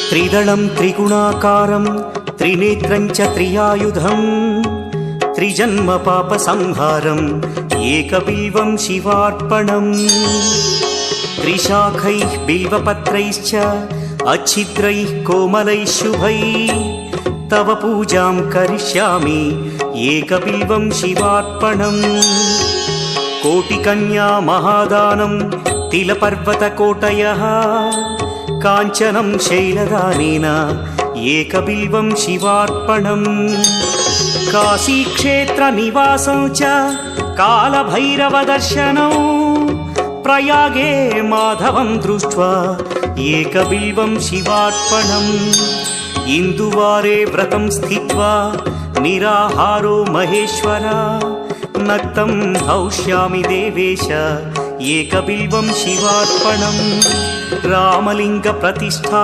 त्रिदलं त्रिगुणाकारं त्रिनेत्रं च त्रियायुधं त्रिजन्म पापसंहारम् एकबिल्वं शिवार्पणम् त्रिशाखैः बिल्वपत्रैश्च अच्छिद्रैः कोमलैः शुभैः तव पूजां करिष्यामि एकबिल्वं शिवार्पणम् कोटिकन्या महादानं तिलपर्वतकोटयः काञ्चनं शैलदानेन एकबिल्वं शिवार्पणम् काशीक्षेत्रनिवासं च कालभैरवदर्शनौ प्रयागे माधवं दृष्ट्वा एकबिल्वं शिवार्पणम् इन्दुवारे व्रतं स्थित्वा निराहारो महेश्वर नक्तं हौष्यामि देवेश एकबिल्वं शिवार्पणम् रामलिङ्गप्रतिष्ठा